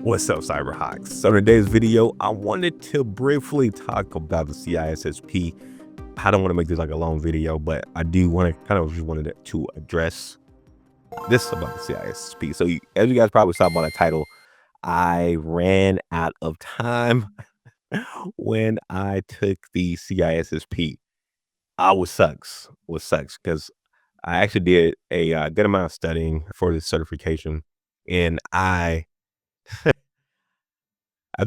What's up, Cyberhawks? So in today's video, I wanted to briefly talk about the CISSP. I don't want to make this like a long video, but I do want to kind of just wanted to address this about the CISSP. So as you guys probably saw by the title, I ran out of time when I took the CISSP. What sucks because I actually did a good amount of studying for this certification, and I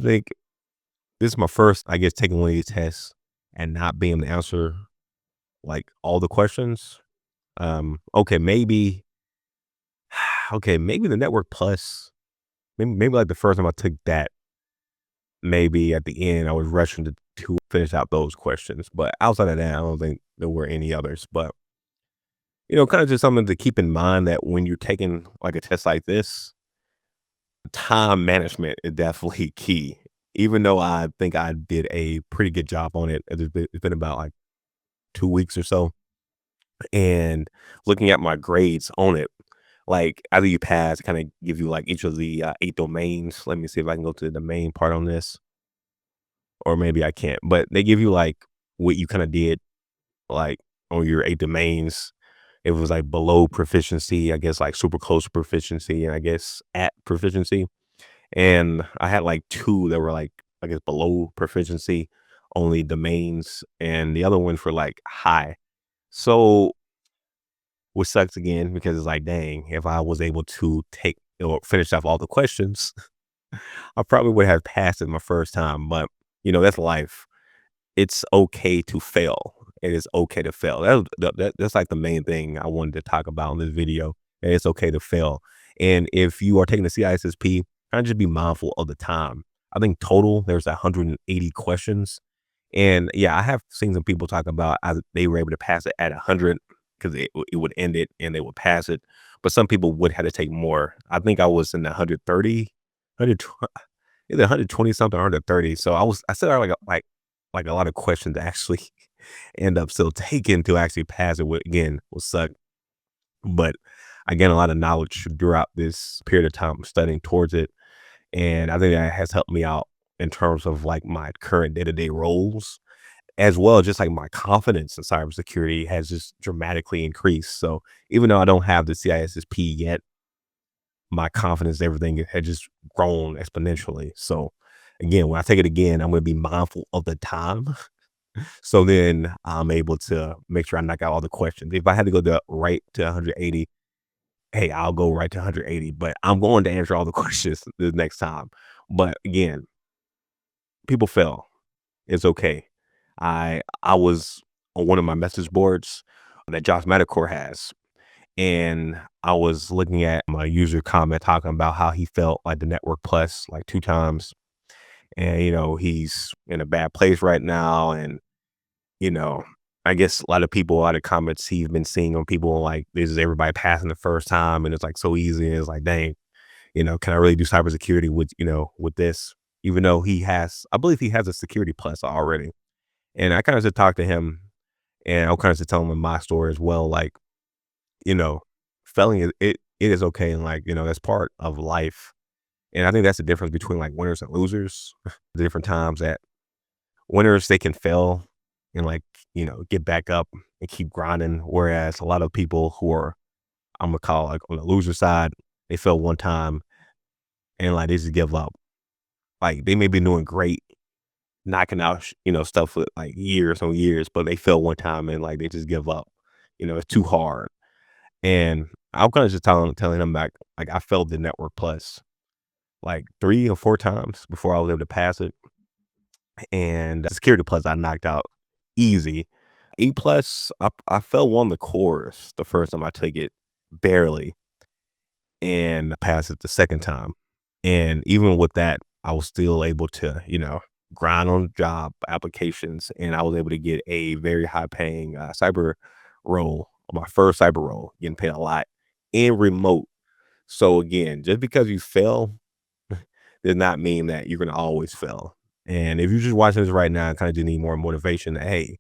think this is my first, I guess, taking one of these tests and not being able to answer like all the questions. Okay, maybe, okay, maybe the Network Plus, maybe like the first time I took that, maybe at the end I was rushing to finish out those questions. But outside of that, I don't think there were any others. But kind of just something to keep in mind that when you're taking like a test like this, time management is definitely key. Even though I think I did a pretty good job on it, it's been about like 2 weeks or so. And looking at my grades on it, like after you pass, kind of give you like each of the 8 domains. Let me see if I can go to the main part on this, or maybe I can't. But they give you like what you kind of did, like on your 8 domains. It was like below proficiency, I guess, like super close to proficiency, and I guess at proficiency. And I had like two that were like, I guess, below proficiency, only domains, and the other ones were like high. So, which sucks again because it's like, dang, if I was able to take or finish off all the questions, I probably would have passed it my first time. But that's life. It's okay to fail. It is okay to fail. That's like the main thing I wanted to talk about in this video. It's okay to fail. And if you are taking the CISSP, kind of just be mindful of the time. I think total there's 180 questions. And yeah, I have seen some people talk about they were able to pass it at 100 because it would end it and they would pass it. But some people would have to take more. I think I was in the 130, 100, either 120 something or 130. So I still had like a lot of questions to actually end up still taking to actually pass it, again will suck. But I gained a lot of knowledge throughout this period of time studying towards it. And I think that has helped me out in terms of like my current day-to-day roles, as well as just like my confidence in cybersecurity has just dramatically increased. So even though I don't have the CISSP yet, my confidence, everything had just grown exponentially. So again, when I take it again, I'm going to be mindful of the time. So then I'm able to make sure I knock out all the questions. If I had to go right to 180, hey, I'll go right to 180, but I'm going to answer all the questions the next time. But again, people fail. It's okay. I was on one of my message boards that Josh Metacore has, and I was looking at my user comment talking about how he felt like the Network Plus like 2 times, and he's in a bad place right now, and you know, I guess a lot of comments he's been seeing on people like this is everybody passing the first time, and it's like so easy. And it's like, dang, can I really do cybersecurity with this? Even though I believe he has a security plus already. And I kind of just talked to him, and I'll kind of just tell him my story as well. Like, you know, failing it is okay, and like that's part of life. And I think that's the difference between like winners and losers. The different times that winners, they can fail and like get back up and keep grinding, whereas a lot of people who are, I'm gonna call like on the loser side, they fail one time and like they just give up. Like they may be doing great, knocking out stuff for like years on years, but they fail one time and like they just give up. It's too hard. And I'm kind of just telling them back, like I failed the Network Plus like 3 or 4 times before I was able to pass it. And Security Plus I knocked out easy. E plus, I fell one of the cores the first time I took it, barely, and I passed it the second time. And even with that, I was still able to, grind on job applications, and I was able to get a very high paying cyber role, my first cyber role, getting paid a lot in remote. So again, just because you fail does not mean that you're going to always fail. And if you're just watching this right now and kind of do need more motivation, hey,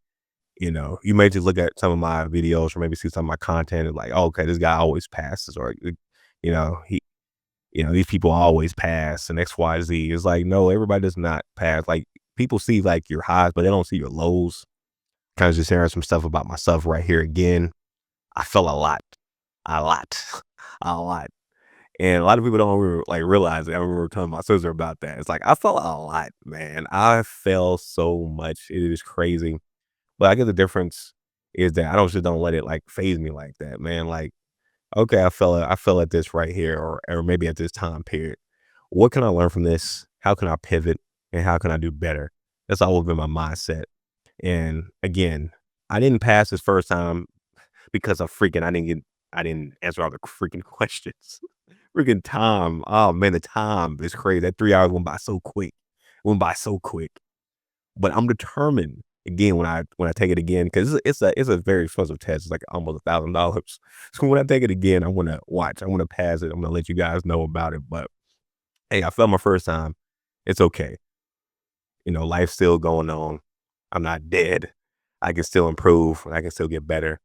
you may just look at some of my videos or maybe see some of my content and like, oh, okay, this guy always passes, or he these people always pass and XYZ. It's like, no, everybody does not pass. Like people see like your highs, but they don't see your lows. Kind of just sharing some stuff about myself right here again. I fell a lot, a lot. And a lot of people don't like realize it. I remember telling my sister about that. It's like I fell a lot, man. I fell so much. It is crazy. But I guess the difference is that I don't let it like phase me like that, man. Like, okay, I fell at this right here, or maybe at this time period. What can I learn from this? How can I pivot and how can I do better? That's always been my mindset. And again, I didn't pass this first time because of freaking I didn't answer all the freaking questions. Freaking time. Oh man, the time is crazy. That 3 hours went by so quick. Went by so quick. But I'm determined again when I take it again because it's a very expensive test. It's like almost $1,000. So when I take it again, I want to watch. I want to pass it. I'm gonna let you guys know about it. But hey, I failed my first time. It's okay. Life's still going on. I'm not dead. I can still improve. I can still get better,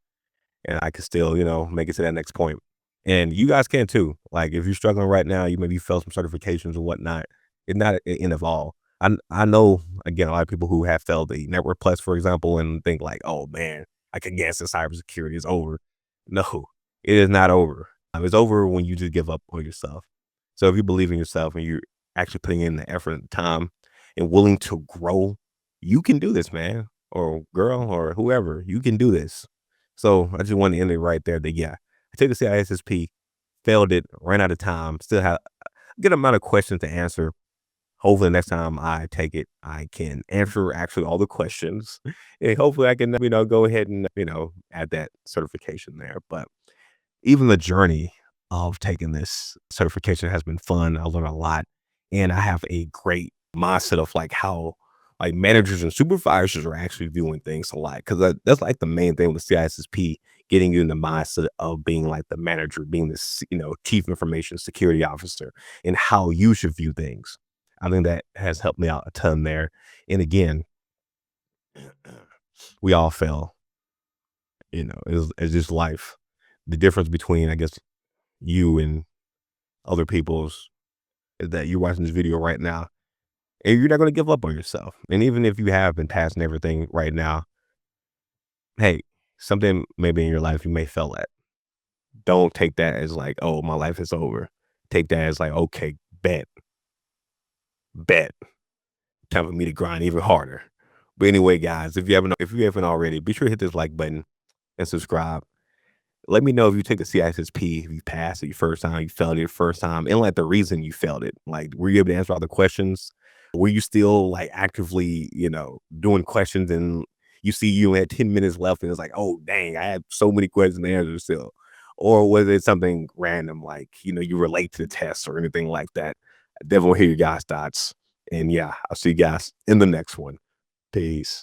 and I can still make it to that next point. And you guys can too. Like if you're struggling right now, you maybe failed some certifications or whatnot. It's not an end of all. I know again a lot of people who have failed the Network Plus, for example, and think like, oh man, I can guess that cybersecurity is over. No, it is not over. It's over when you just give up on yourself. So if you believe in yourself and you're actually putting in the effort and the time and willing to grow, you can do this, man, or girl, or whoever. You can do this. So I just want to end it right there. That yeah, I took the CISSP, failed it, ran out of time, still have a good amount of questions to answer. Hopefully next time I take it, I can answer actually all the questions. And hopefully I can, go ahead and, add that certification there. But even the journey of taking this certification has been fun. I learned a lot. And I have a great mindset of like how like managers and supervisors are actually doing things a lot. Cause that's like the main thing with CISSP, getting you in the mindset of being like the manager, being this, chief information security officer and how you should view things. I think that has helped me out a ton there. And again, we all fail, it's just life. The difference between, I guess, you and other people's is that you're watching this video right now and you're not going to give up on yourself. And even if you have been passing everything right now, hey, something maybe in your life you may fail at. Don't take that as like, oh, my life is over. Take that as like, okay, bet, time for me to grind even harder. But anyway, guys, if you haven't already, be sure to hit this like button and subscribe. Let me know if you take the CISSP, if you passed it your first time, you failed it your first time, and like the reason you failed it. Like, were you able to answer all the questions? Were you still like actively, doing questions and you had 10 minutes left and it's like, oh dang, I have so many questions to answer still. Or was it something random like, you relate to the test or anything like that? I definitely hear your guys' thoughts. And yeah, I'll see you guys in the next one. Peace.